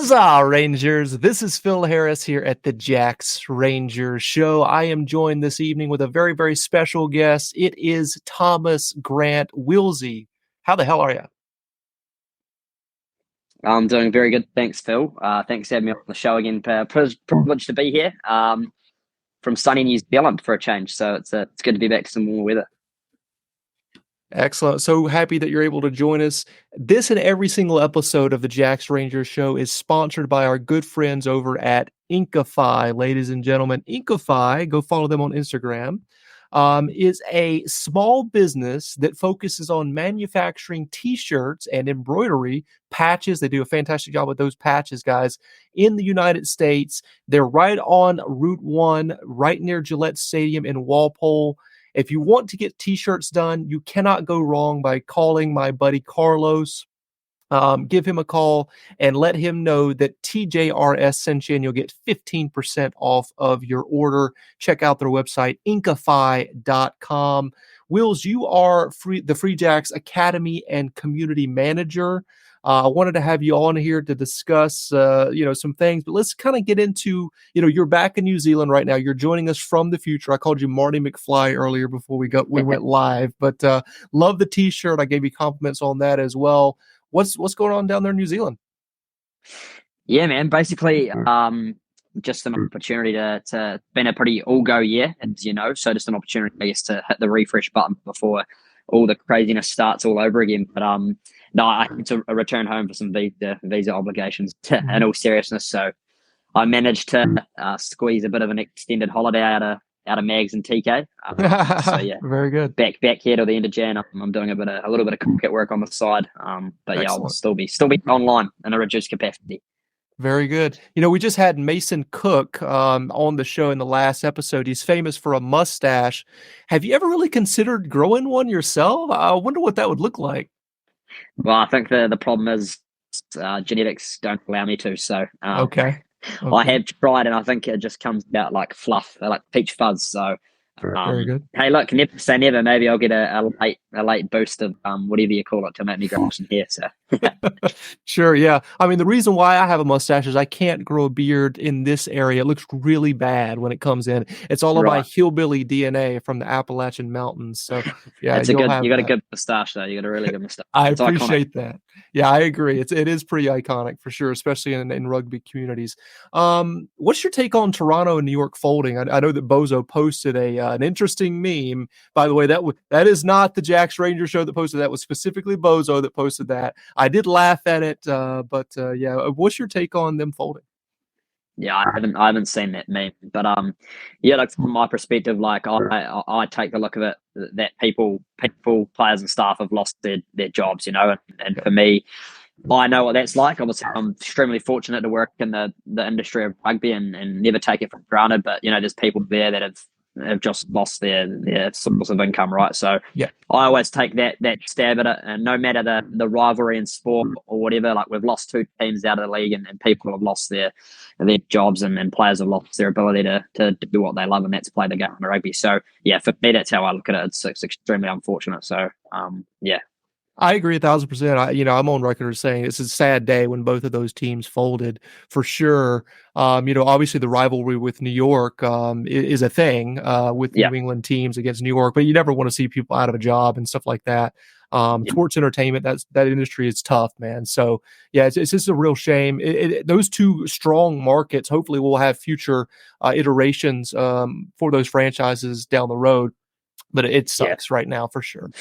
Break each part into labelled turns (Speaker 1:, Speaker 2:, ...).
Speaker 1: Huzzah, Rangers! This is Phil Harris here at the Jacks Rangers Show. I am joined this evening with a very, very special guest. It is Thomas Grant Wilsey. How the hell are you?
Speaker 2: I'm doing very good. Thanks, Phil. Thanks for having me on the show again. Privileged to be here from sunny New Zealand for a change. So it's good to be back to some warmer weather.
Speaker 1: Excellent. So happy that you're able to join us. This and every single episode of the Jacks Rangers Show is sponsored by our good friends over at Inkify, ladies and gentlemen. Inkify, go follow them on Instagram, is a small business that focuses on manufacturing T-shirts and embroidery patches. They do a fantastic job with those patches, guys, in the United States. They're right on Route 1, right near Gillette Stadium in Walpole. If you want to get T-shirts done, you cannot go wrong by calling my buddy Carlos. Give him a call and let him know that TJRS sent you, and you'll get 15% off of your order. Check out their website, inkify.com. Wills, you are the Free Jacks Academy and Community Manager. I wanted to have you on here to discuss, some things, but let's kind of get into, you're back in New Zealand right now. You're joining us from the future. I called you Marty McFly earlier before we went live, but love the T-shirt. I gave you compliments on that as well. What's going on down there in New Zealand?
Speaker 2: Yeah, man. Basically, just an opportunity to been a pretty all-go year, as you know. So just an opportunity, I guess, to hit the refresh button before all the craziness starts all over again. But no, I had to return home for some visa obligations. In all seriousness, so I managed to squeeze a bit of an extended holiday out of Mags and TK. So yeah,
Speaker 1: very good.
Speaker 2: Back here till the end of Jan. I'm doing a little bit of cricket work on the side. But yeah, I'll still be online in a reduced capacity.
Speaker 1: Very good. We just had Mason Cook on the show in the last episode. He's famous for a mustache. Have you ever really considered growing one yourself? I wonder what that would look like.
Speaker 2: Well, I think the problem is genetics don't allow me to. So
Speaker 1: okay.
Speaker 2: I have tried, and I think it just comes out like fluff, like peach fuzz. So
Speaker 1: very good.
Speaker 2: Hey, look, never say never. Maybe I'll get a late boost of whatever you call it to make me grow some hair. So
Speaker 1: sure, yeah. I mean, the reason why I have a mustache is I can't grow a beard in this area. It looks really bad when it comes in. It's all of my hillbilly DNA from the Appalachian Mountains. So yeah,
Speaker 2: you got a good mustache though. You got a really good mustache.
Speaker 1: I appreciate that. Yeah, I agree. It is pretty iconic for sure, especially in rugby communities. What's your take on Toronto and New York folding? I know that Bozo posted an interesting meme. By the way, that is not the Jacks Ranger show that posted that. Was specifically Bozo that posted that. I did laugh at it, but yeah. What's your take on them folding?
Speaker 2: Yeah, I haven't seen that meme, but yeah, like from my perspective, like I take the look of it that people, players and staff have lost their jobs, and for me, I know what that's like. Obviously, I'm extremely fortunate to work in the industry of rugby and never take it for granted. But there's people there that have just lost their source of income, right? So
Speaker 1: yeah,
Speaker 2: I always take that stab at it, and no matter the rivalry in sport or whatever, like we've lost two teams out of the league, and people have lost their jobs, and players have lost their ability to do what they love, and that's play the game of rugby. So yeah, for me, that's how I look at it. It's extremely unfortunate. So yeah.
Speaker 1: I agree 1,000%. I'm on record as saying it's a sad day when both of those teams folded for sure. Obviously the rivalry with New York is a thing with New England teams against New York, but you never want to see people out of a job and stuff like that. Sports entertainment, that industry is tough, man. So yeah, it's just a real shame. Those two strong markets, hopefully we'll have future iterations for those franchises down the road, but it sucks right now for sure.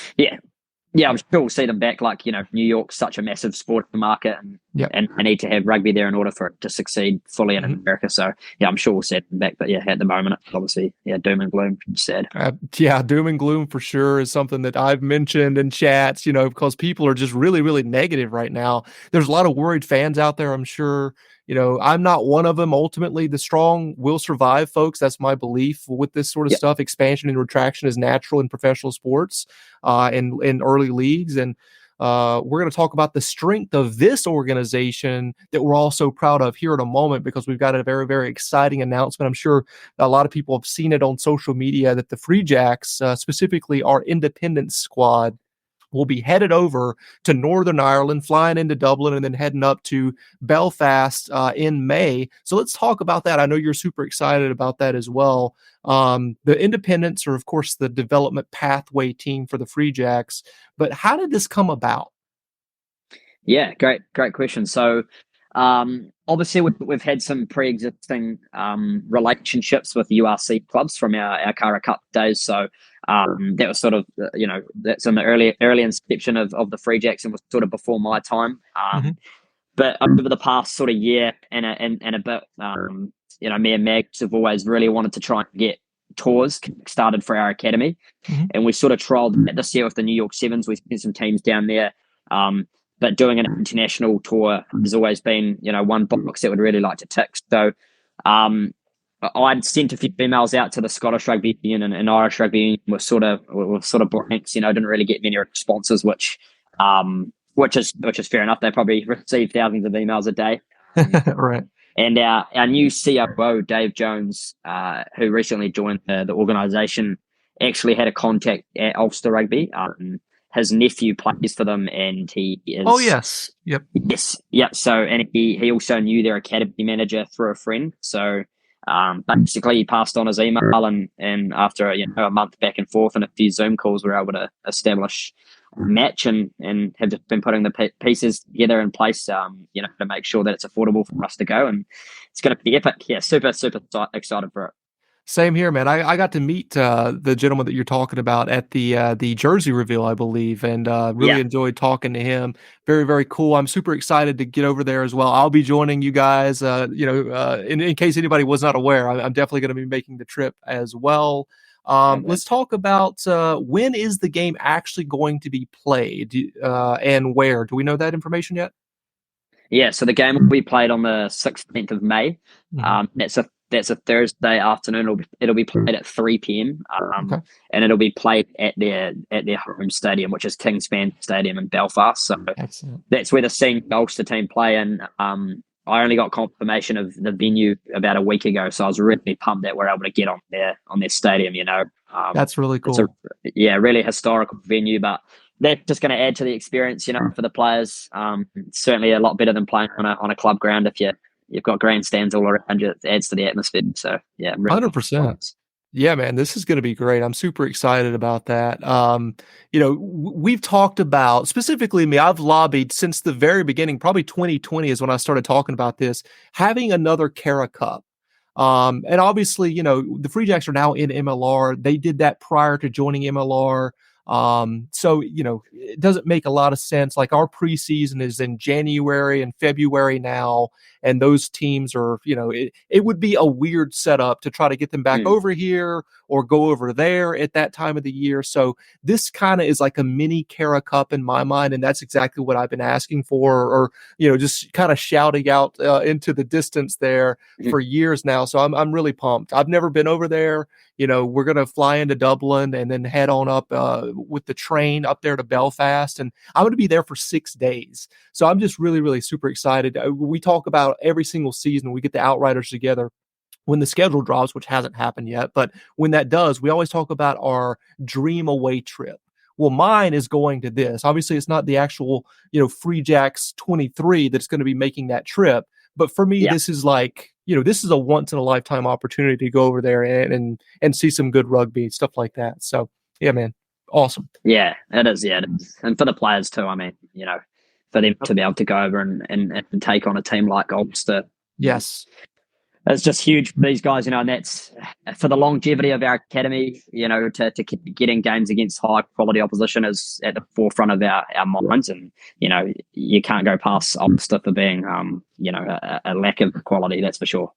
Speaker 2: Yeah, I'm sure we'll see them back. Like, New York's such a massive sport market, and I need to have rugby there in order for it to succeed fully in America. So, yeah, I'm sure we'll see them back. But yeah, at the moment, it's obviously, doom and gloom. Sad.
Speaker 1: Doom and gloom for sure is something that I've mentioned in chats, because people are just really, really negative right now. There's a lot of worried fans out there, I'm sure. I'm not one of them. Ultimately, the strong will survive, folks. That's my belief with this sort of stuff. Expansion and retraction is natural in professional sports and in early leagues. And we're going to talk about the strength of this organization that we're all so proud of here in a moment, because we've got a very, very exciting announcement. I'm sure a lot of people have seen it on social media that the Free Jacks, specifically our independent squad, will be headed over to Northern Ireland, flying into Dublin, and then heading up to Belfast in May. So let's talk about that. I know you're super excited about that as well. The Independents are, of course, the development pathway team for the Free Jacks. But how did this come about?
Speaker 2: Yeah, great question. So, obviously, we've had some pre-existing relationships with URC clubs from our Cara Cup days. So, that was sort of that's in the early inception of the Free Jacks and was sort of before my time.
Speaker 1: Mhm.
Speaker 2: But over the past sort of year and a bit, me and Mags have always really wanted to try and get tours started for our academy,
Speaker 1: Mhm.
Speaker 2: and we sort of trialed that this year with the New York Sevens. We sent some teams down there. But doing an international tour has always been, one box that we'd really like to tick. So, I'd sent a few emails out to the Scottish Rugby Union and Irish Rugby Union with sort of blanks. Didn't really get many responses, which is fair enough. They probably receive thousands of emails a day.
Speaker 1: Right.
Speaker 2: And our new COO, Dave Jones, who recently joined the organisation, actually had a contact at Ulster Rugby. His nephew plays for them, and he
Speaker 1: Oh,
Speaker 2: is
Speaker 1: yes. Yep.
Speaker 2: yes, yeah. So, and he also knew their academy manager through a friend. So, basically, he passed on his email, and after a month back and forth and a few Zoom calls, we were able to establish a match and have just been putting the pieces together in place, to make sure that it's affordable for us to go, and it's going to be epic. Yeah, super excited for it.
Speaker 1: Same here, man. I got to meet the gentleman that you're talking about at the jersey reveal, I believe, and really
Speaker 2: Yeah,
Speaker 1: enjoyed talking to him. Very, very cool. I'm super excited to get over there as well. I'll be joining you guys. In case anybody was not aware, I'm definitely going to be making the trip as well.
Speaker 2: okay.
Speaker 1: Let's talk about when is the game actually going to be played and where? Do we know that information yet?
Speaker 2: Yeah, so the game will be played on the 16th of May.
Speaker 1: Mhm.
Speaker 2: That's a Thursday afternoon. It'll be played at 3 p.m.
Speaker 1: Okay.
Speaker 2: And it'll be played at their home stadium, which is Kingspan Stadium in Belfast. So
Speaker 1: Excellent.
Speaker 2: that's where the senior Ulster team play. And I only got confirmation of the venue about a week ago, so I was really pumped that we're able to get on their stadium.
Speaker 1: That's really
Speaker 2: It's a
Speaker 1: cool.
Speaker 2: really historical venue, but they're just going to add to the experience, for the players. Certainly a lot better than playing on a club ground. If you've got grandstands all around you, it adds to the atmosphere. So yeah, I'm really
Speaker 1: 100%.
Speaker 2: pumped.
Speaker 1: Yeah, man, this is going to be great. I'm super excited about that. We've talked about specifically me. I've lobbied since the very beginning. Probably 2020 is when I started talking about this. Having another Cara Cup. And obviously, the Free Jacks are now in MLR. They did that prior to joining MLR. So, it doesn't make a lot of sense. Like our preseason is in January and February now, and those teams are, it would be a weird setup to try to get them back
Speaker 2: Mm,
Speaker 1: over here or go over there at that time of the year. So this kind of is like a mini Cara Cup in my mind, and that's exactly what I've been asking for, or just kind of shouting out into the distance there
Speaker 2: mhm.
Speaker 1: for years now. So I'm really pumped. I've never been over there. We're going to fly into Dublin and then head on up with the train up there to Belfast. And I'm going to be there for 6 days. So I'm just really, really super excited. We talk about every single season, we get the Outriders together when the schedule drops, which hasn't happened yet. But when that does, we always talk about our dream away trip. Well, mine is going to this. Obviously, it's not the actual, Free Jacks 23 that's going to be making that trip. But for me,
Speaker 2: Yeah,
Speaker 1: this is like, this is a once in a lifetime opportunity to go over there and see some good rugby and stuff like that. So yeah, man, awesome.
Speaker 2: yeah, it is. Yeah, it is. And for the players too. I mean, for them to be able to go over and take on a team like Ulster.
Speaker 1: Yes,
Speaker 2: It's just huge for these guys, and that's for the longevity of our academy, to keep getting games against high quality opposition is at the forefront of our minds. And, you can't go past Ulster for being, a lack of quality, that's for sure.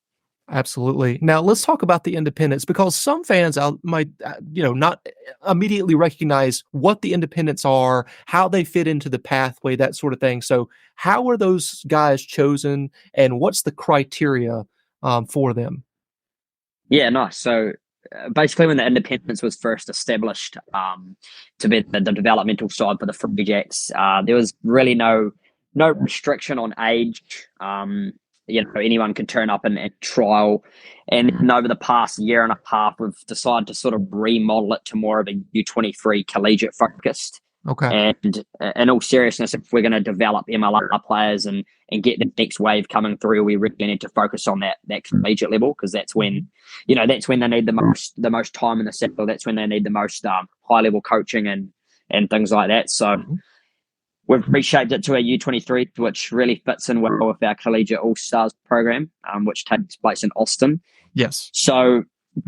Speaker 1: absolutely. Now let's talk about the independents because some fans out might, not immediately recognize what the independents are, how they fit into the pathway, that sort of thing. So how are those guys chosen and what's the criteria for them?
Speaker 2: Yeah, nice. So basically, when the independence was first established to be the developmental side for the Free Jacks, there was really no restriction on age. Anyone could turn up and trial. And over the past year and a half, we've decided to sort of remodel it to more of a U23 collegiate focused.
Speaker 1: Okay.
Speaker 2: And in all seriousness, if we're going to develop MLR players and get the next wave coming through, we really need to focus on that collegiate level, because that's when, that's when they need the most time in the sector. That's when they need the most high level coaching and things like that. So
Speaker 1: Mhm.
Speaker 2: we've reshaped it to a U23, which really fits in well with our collegiate all stars program, which takes place in Austin.
Speaker 1: Yes.
Speaker 2: So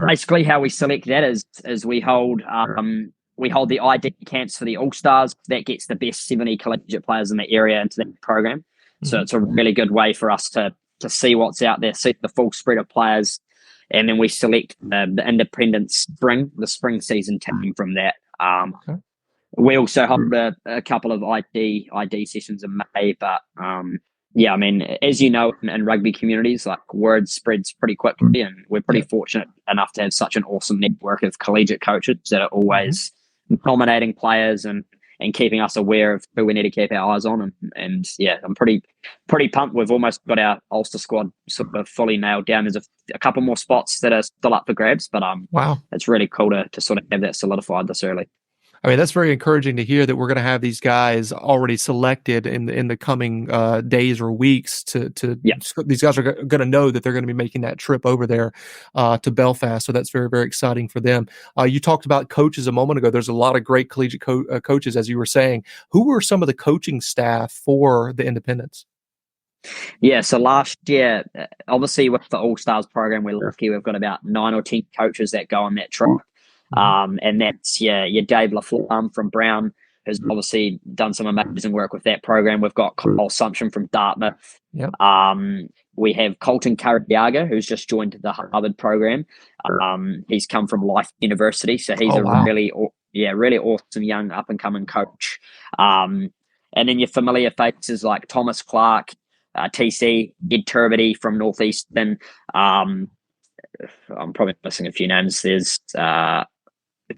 Speaker 2: basically, how we select that is we hold the ID camps for the All Stars. That gets the best 70 collegiate players in the area into that program. So
Speaker 1: Mhm.
Speaker 2: it's a really good way for us to see what's out there, see the full spread of players, and then we select the independent the spring season team from that.
Speaker 1: Okay.
Speaker 2: We also hold a couple of ID sessions in May, but yeah, I mean, as you know, in rugby communities, like word spreads pretty quickly, and we're pretty
Speaker 1: Yeah.
Speaker 2: fortunate enough to have such an awesome network of collegiate coaches that are
Speaker 1: Mhm.
Speaker 2: always nominating players and keeping us aware of who we need to keep our eyes on. And yeah, I'm pretty pumped. We've almost got our Ulster squad sort of fully nailed down. There's a couple more spots that are still up for grabs, but
Speaker 1: Wow.
Speaker 2: it's really cool to sort of have that solidified this early.
Speaker 1: I mean, that's very encouraging to hear that we're going to have these guys already selected in the coming days or weeks.
Speaker 2: Yeah.
Speaker 1: These guys are going to know that they're going to be making that trip over there to Belfast. So that's very, very exciting for them. You talked about coaches a moment ago. There's a lot of great collegiate coaches, as you were saying. Who were some of the coaching staff for the Independents?
Speaker 2: Yeah, so last year, obviously with the All Stars program, we're lucky we've got about 9 or 10 coaches that go on that trip.
Speaker 1: Mhm.
Speaker 2: And that's your Dave LaFlamme from Brown, who's obviously done some amazing work with that program. We've got Kyle Sumption from Dartmouth.
Speaker 1: Yep.
Speaker 2: We have Colton Cariaga, who's just joined the Harvard program. He's come from Life University, so he's
Speaker 1: Oh,
Speaker 2: a
Speaker 1: wow.
Speaker 2: really awesome young up and coming coach. And then your familiar faces like Thomas Clark, TC, Ed Turbiddy from Northeastern. Um, I'm probably missing a few names. There's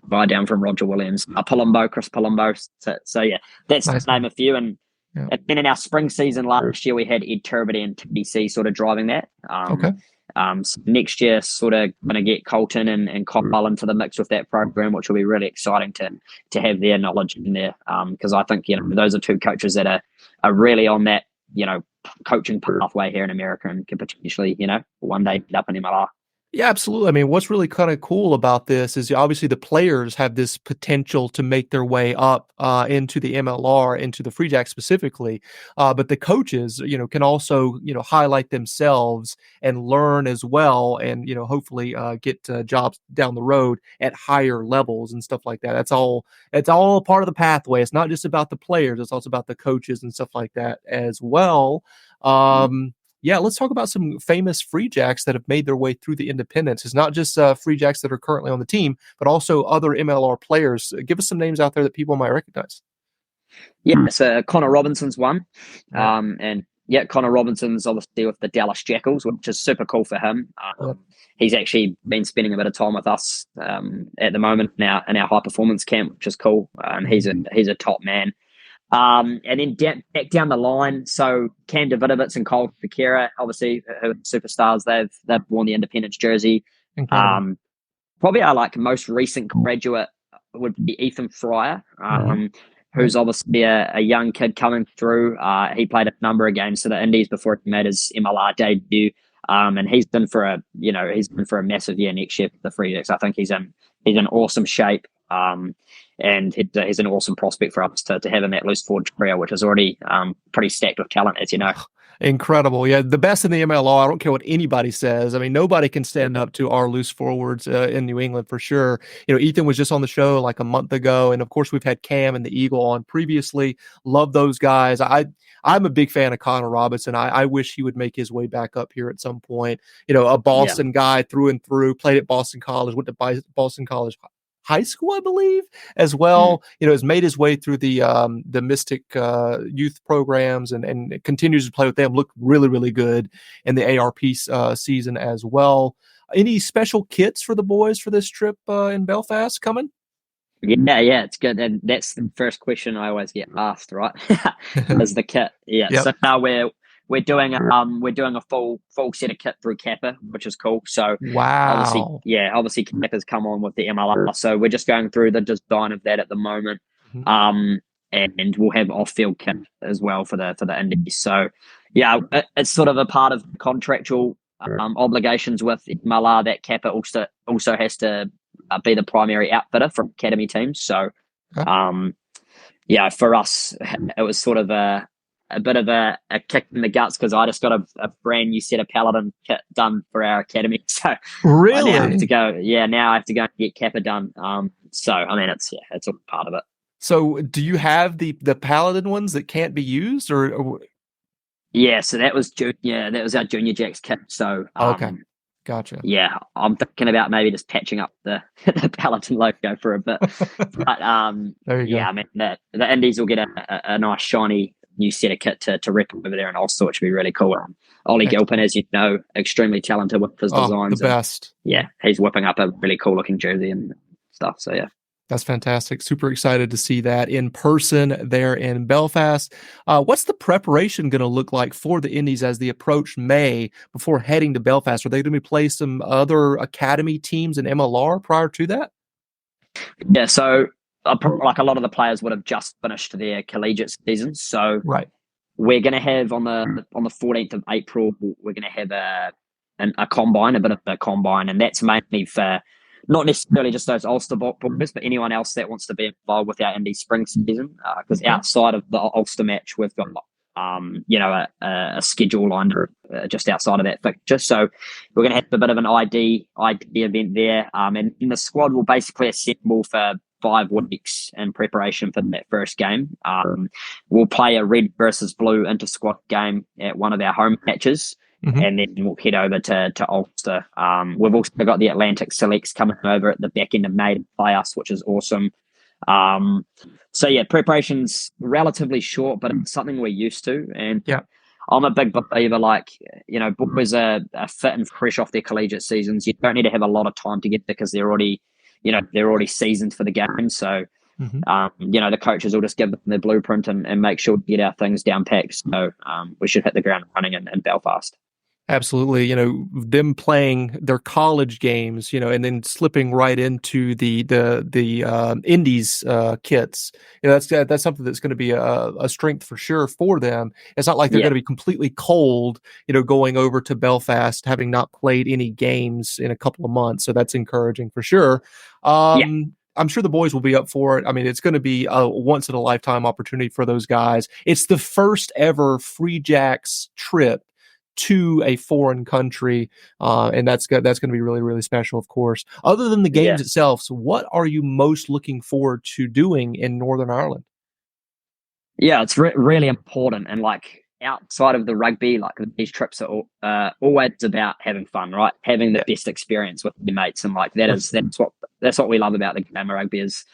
Speaker 2: guy down from Roger Williams, Chris Palumbo. So yeah, that's to
Speaker 1: Nice
Speaker 2: name
Speaker 1: one.
Speaker 2: a few. And
Speaker 1: Yeah.
Speaker 2: then in our spring season last year, we had Ed Turbiddy and TBC sort of driving that.
Speaker 1: Okay.
Speaker 2: So next year, sort of going to get Colton and Kyle into the mix with that program, which will be really exciting to have their knowledge in there. Because I think those are two coaches that are really on that coaching pathway here in America and could potentially one day end up in MLR.
Speaker 1: Yeah, absolutely. I mean, what's really kind of cool about this is obviously the players have this potential to make their way up into the MLR, into the Free Jacks specifically. But the coaches, can also, highlight themselves and learn as well, and hopefully get jobs down the road at higher levels and stuff like that. It's all a part of the pathway. It's not just about the players; it's also about the coaches and stuff like that as well. Um, yeah, let's talk about some famous Free Jacks that have made their way through the independents. It's not just Free Jacks that are currently on the team, but also other MLR players. Give us some names out there that people might recognize.
Speaker 2: Yeah, so Connor Robinson's one.
Speaker 1: Yep.
Speaker 2: And yeah, Connor Robinson's obviously with the Dallas Jackals, which is super cool for him.
Speaker 1: Yep.
Speaker 2: He's actually been spending a bit of time with us at the moment now in our high performance camp, which is cool. And he's a top man. And then back down the line, so Cam Davidovitz and Cole Fakira, obviously who are superstars. They've worn the Independence jersey.
Speaker 1: Incredible.
Speaker 2: Probably our most recent graduate would be Ethan Fryer,
Speaker 1: Mhm. Yep.
Speaker 2: who's obviously a young kid coming through. He played a number of games for the Indies before he made his MLR debut. And he's been for a massive year next year for the Free Jacks. I think he's in awesome shape. And he's an awesome prospect for us to have in that loose forward trio, which is already pretty stacked with talent, as you know.
Speaker 1: Incredible. Yeah, the best in the MLR. I don't care what anybody says. I mean, nobody can stand up to our loose forwards in New England for sure. Ethan was just on the show like a month ago, and of course we've had Cam and the Eagle on previously. Love those guys. I'm a big fan of Connor Robinson. I wish he would make his way back up here at some point. A
Speaker 2: Yeah.
Speaker 1: Boston guy through and through, played at Boston College, went to Boston College high school, I believe, as
Speaker 2: Mm.
Speaker 1: well. Has made his way through the Mystic youth programs and continues to play with them. Look really, really good in the ARP season as well. Any special kits for the boys for this trip in Belfast coming?
Speaker 2: Yeah, it's good. And that's the first question I always get asked, right? Is the kit. Yeah.
Speaker 1: Yep.
Speaker 2: So now we're doing a full set of kit through Kappa, which is cool. So obviously
Speaker 1: Wow.
Speaker 2: Kappa's come on with the MLR. So we're just going through the design of that at the moment.
Speaker 1: Mhm.
Speaker 2: And we'll have off-field kit as well for the Indies. So, yeah, it's sort of a part of contractual obligations with MLR that Kappa also has to be the primary outfitter for academy teams. So,
Speaker 1: Okay.
Speaker 2: um, yeah, for us, it was sort of a bit of a kick in the guts because I just got a brand new set of Paladin kit done for our academy. So I now have to
Speaker 1: Really?
Speaker 2: go. Yeah, now I have to go and get Kappa done. So I mean, it's all part of it.
Speaker 1: So do you have the paladin ones that can't be used or
Speaker 2: Yeah, so that was that was our junior Jacks kit. So
Speaker 1: okay. Gotcha.
Speaker 2: yeah, I'm thinking about maybe just patching up the the Paladin logo for a bit. But
Speaker 1: There you
Speaker 2: yeah,
Speaker 1: go.
Speaker 2: I mean the Indies will get a nice shiny new set of kit to rep over there in Ulster, which would be really cool. Ollie Gilpin,
Speaker 1: Excellent.
Speaker 2: as you know, extremely talented with his
Speaker 1: Oh, the
Speaker 2: designs, and
Speaker 1: best. Yeah.
Speaker 2: yeah, he's whipping up a really cool looking jersey and stuff. So yeah.
Speaker 1: That's fantastic. Super excited to see that in person there in Belfast. What's the preparation going to look like for the Indies as they approach May before heading to Belfast? Are they going to play some other academy teams in MLR prior to that?
Speaker 2: Yeah, so like a lot of the players would have just finished their collegiate seasons, so
Speaker 1: Right.
Speaker 2: we're going to have on the 14th of April, we're going to have a combine, a bit of a combine, and that's mainly for not necessarily just those Ulster boys, but anyone else that wants to be involved with our Indy spring season. Because
Speaker 1: Okay.
Speaker 2: outside of the Ulster match, we've got a schedule lined just outside of that fixture. So we're going to have a bit of an ID event there, and the squad will basically assemble for 5 weeks in preparation for that first game. We'll play a red versus blue inter squad game at one of our home matches.
Speaker 1: Hmm.
Speaker 2: And then we'll head over to Ulster. We've also got the Atlantic Selects coming over at the back end of May to play us, which is awesome. Um, so yeah, preparation's relatively short, but it's something we're used to. And
Speaker 1: Yeah.
Speaker 2: I'm a big believer, like, boys are fit and fresh off their collegiate seasons. You don't need to have a lot of time to get there because they're already seasoned for the game. So,
Speaker 1: Hmm.
Speaker 2: the coaches will just give them their blueprint and make sure we get our things down packed. So we should hit the ground running in Belfast.
Speaker 1: Absolutely. Them playing their college games, and then slipping right into the indies kits. That's something that's going to be a strength for sure for them. It's not like they're
Speaker 2: Yeah,
Speaker 1: going to be completely cold, going over to Belfast, having not played any games in a couple of months. So that's encouraging for sure.
Speaker 2: yeah,
Speaker 1: I'm sure the boys will be up for it. I mean, it's going to be a once in a lifetime opportunity for those guys. It's the first ever Free Jacks trip to a foreign country, and that's going to be really really special, of course. Other than the
Speaker 2: yeah.
Speaker 1: games itself, so what are you most looking forward to doing in Northern Ireland?
Speaker 2: Yeah, it's really important. And like outside of the rugby, like these trips are always about having fun, right? Having the
Speaker 1: Yeah,
Speaker 2: best experience with your mates, and like
Speaker 1: for sure.
Speaker 2: that's what we love about the game of rugby is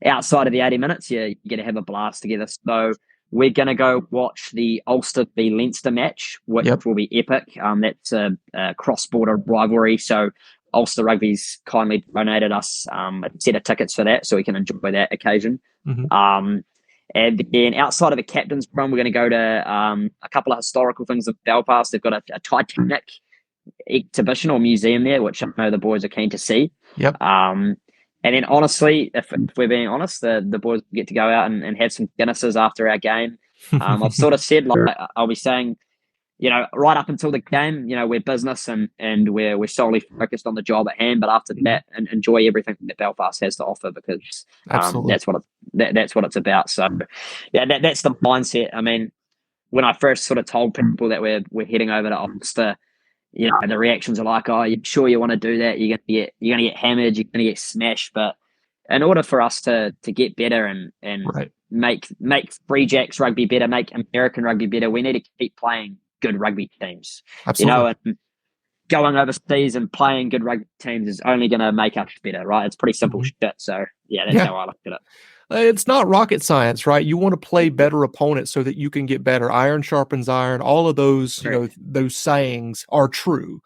Speaker 2: outside of the 80 minutes, you get to have a blast together. So we're going to go watch the Ulster v Leinster match, which
Speaker 1: Yep.
Speaker 2: will be epic. That's a cross-border rivalry. So Ulster Rugby's kindly donated us a set of tickets for that so we can enjoy that occasion.
Speaker 1: Hmm.
Speaker 2: Um, and then outside of the captain's run, we're going to go to a couple of historical things in Belfast. They've got a Titanic exhibition or museum there, which I know the boys are keen to see.
Speaker 1: Yep.
Speaker 2: Um, and then honestly, if we're being honest, the boys get to go out and have some Guinnesses after our game. I've sort of said, like, I'll be saying, right up until the game, we're business and we're solely focused on the job at hand. But after that, and enjoy everything that Belfast has to offer because
Speaker 1: Absolutely.
Speaker 2: that's what it's about. So yeah, that's the mindset. I mean, when I first sort of told people that we're heading over to Ulster, the reactions are like, "Oh, you sure you want to do that? You're gonna get hammered. You're gonna get smashed." But in order for us to get better and
Speaker 1: Right.
Speaker 2: make Free Jacks rugby better, make American rugby better, we need to keep playing good rugby teams.
Speaker 1: Absolutely.
Speaker 2: And going overseas and playing good rugby teams is only going to make us better, right? It's pretty simple
Speaker 1: Hmm.
Speaker 2: shit. So yeah, that's
Speaker 1: Yeah.
Speaker 2: how I look at it.
Speaker 1: It's not rocket science, right? You want to play better opponents so that you can get better. Iron sharpens iron. All of those,
Speaker 2: Right.
Speaker 1: those sayings are true.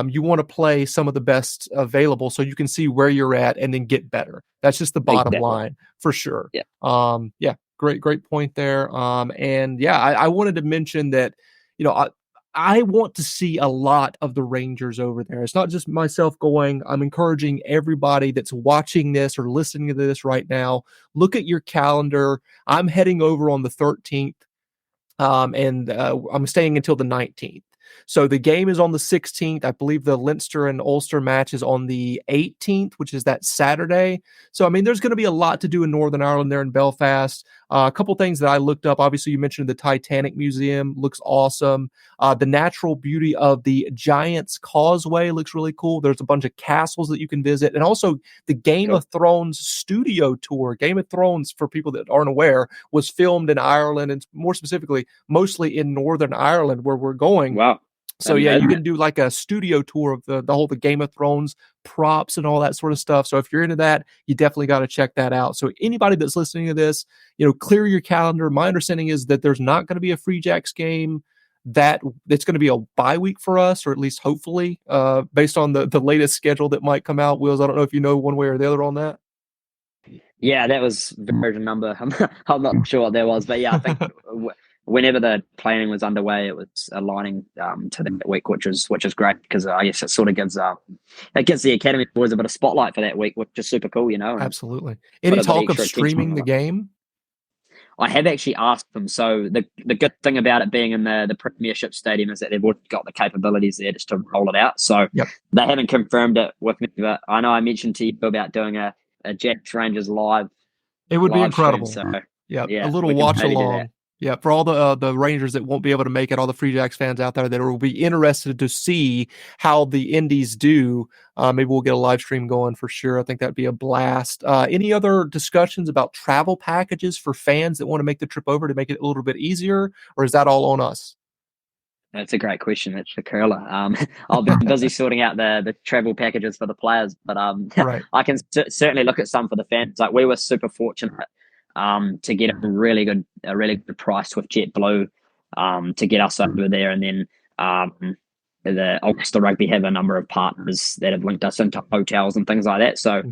Speaker 1: You want to play some of the best available so you can see where you're at and then get better. That's just the bottom
Speaker 2: Exactly.
Speaker 1: line for sure.
Speaker 2: Yeah.
Speaker 1: Yeah, great point there. And yeah, I wanted to mention that, you know, I, I want to see a lot of the Rangers over there. It's not just myself going. I'm encouraging everybody that's watching this or listening to this right now. Look at your calendar. I'm heading over on the 13th, and I'm staying until the 19th. So the game is on the 16th. I believe the Leinster and Ulster match is on the 18th, which is that Saturday. So, I mean, there's going to be a lot to do in Northern Ireland there in Belfast. A couple things that I looked up. Obviously, you mentioned the Titanic Museum. Looks awesome. The natural beauty of the Giant's Causeway looks really cool. There's a bunch of castles that you can visit. And also the Game of Thrones studio tour. Game of Thrones, for people that aren't aware, was filmed in Ireland, and more specifically, mostly in Northern Ireland, where we're going.
Speaker 2: Wow.
Speaker 1: So yeah, you can do like a studio tour of the Game of Thrones props and all that sort of stuff. So if you're into that, you definitely got to check that out. So anybody that's listening to this, clear your calendar. My understanding is that there's not going to be a Free Jacks game. It's going to be a bye week for us, or at least hopefully, based on the latest schedule that might come out. Wills, I don't know if you know one way or the other on that.
Speaker 2: Yeah, that was version number. I'm not sure what that was, but yeah, I think whenever the planning was underway, it was aligning to that week, which is great, because I guess it sort of gives the academy boys a bit of spotlight for that week, which is super cool,
Speaker 1: Absolutely. Any talk of streaming the game?
Speaker 2: I have actually asked them. So the good thing about it being in the Premiership Stadium is that they've already got the capabilities there just to roll it out. So They haven't confirmed it with me, but I know I mentioned to you about doing a Jacks Rangers live.
Speaker 1: It would be incredible.
Speaker 2: Stream, so,
Speaker 1: a little watch along. Yeah, for all the Rangers that won't be able to make it, all the Free Jacks fans out there that will be interested to see how the Indies do, maybe we'll get a live stream going for sure. I think that'd be a blast. Any other discussions about travel packages for fans that want to make the trip over to make it a little bit easier, or is that all on us?
Speaker 2: That's a great question. That's the curler. I've been busy sorting out the travel packages for the players, but
Speaker 1: right.
Speaker 2: I can certainly look at some for the fans. Like, we were super fortunate to get a really good price with JetBlue to get us over there, and then the Ulster Rugby have a number of partners that have linked us into hotels and things like that. So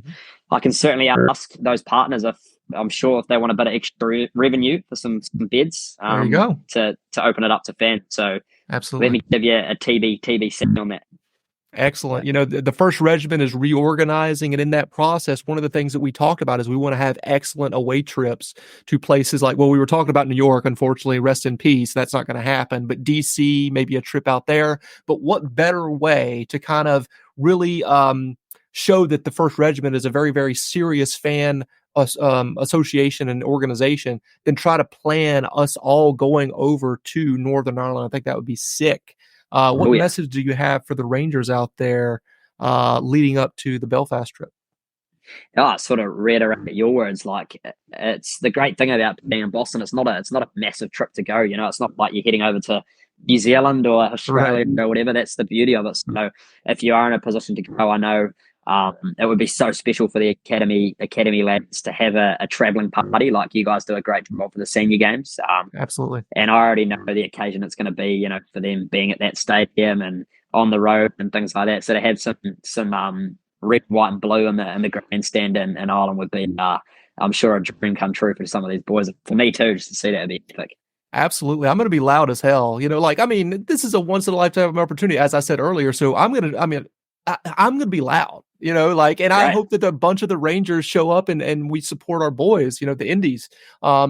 Speaker 2: I can certainly ask those partners if they want a bit of extra revenue for some beds.
Speaker 1: There you go.
Speaker 2: To open it up to fans. So
Speaker 1: absolutely,
Speaker 2: let me give you a TBC on that.
Speaker 1: Excellent. The first regiment is reorganizing, and in that process, one of the things that we talked about is we want to have excellent away trips to places like, well, we were talking about New York, unfortunately, rest in peace. That's not going to happen, but DC, maybe a trip out there. But what better way to kind of really show that the first regiment is a very, very serious fan association and organization than try to plan us all going over to Northern Ireland. I think that would be sick. What message do you have for the Rangers out there leading up to the Belfast trip?
Speaker 2: Sort of reiterate your words. Like, it's the great thing about being in Boston. It's not a massive trip to go. It's not like you're heading over to New Zealand or Australia or whatever. That's the beauty of it. So if you are in a position to go, I know it would be so special for the academy lads to have a traveling party like you guys do a great job for the senior games.
Speaker 1: Absolutely.
Speaker 2: And I already know the occasion it's going to be, for them being at that stadium and on the road and things like that. So to have some red, white, and blue in the grandstand in Ireland would be, I'm sure, a dream come true for some of these boys. For me too, just to see that would be epic.
Speaker 1: Absolutely. I'm going to be loud as hell. This is a once in a lifetime opportunity, as I said earlier. So I'm going to be loud. I hope that a bunch of the Rangers show up and we support our boys, the Indies,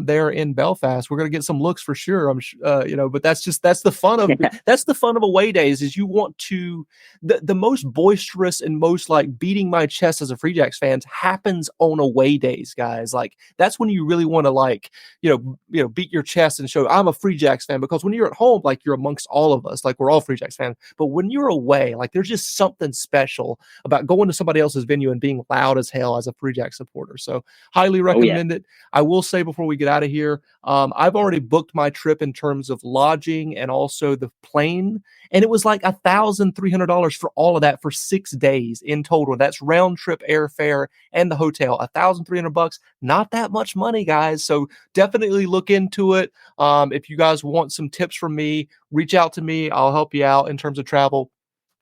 Speaker 1: there in Belfast. We're going to get some looks for sure. But that's the fun of, that's the fun of away days, is you want to, the most boisterous and most beating my chest as a Free Jacks fans happens on away days, guys. That's when you really want to beat your chest and show I'm a Free Jacks fan, because when you're at home, you're amongst all of us, we're all Free Jacks fans. But when you're away, there's just something special about going to somebody else's venue and being loud as hell as a Free Jack supporter. So highly recommend it. I will say before we get out of here, I've already booked my trip in terms of lodging and also the plane, and it was $1,300 for all of that for 6 days in total. That's round trip airfare and the hotel. $1,300, not that much money, guys. So definitely look into it. If you guys want some tips from me, reach out to me. I'll help you out in terms of travel.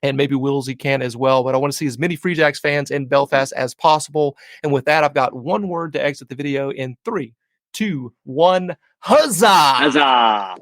Speaker 1: And maybe Willsy can as well. But I want to see as many Free Jacks fans in Belfast as possible. And with that, I've got one word to exit the video in 3, 2, 1. Huzzah!
Speaker 2: Huzzah!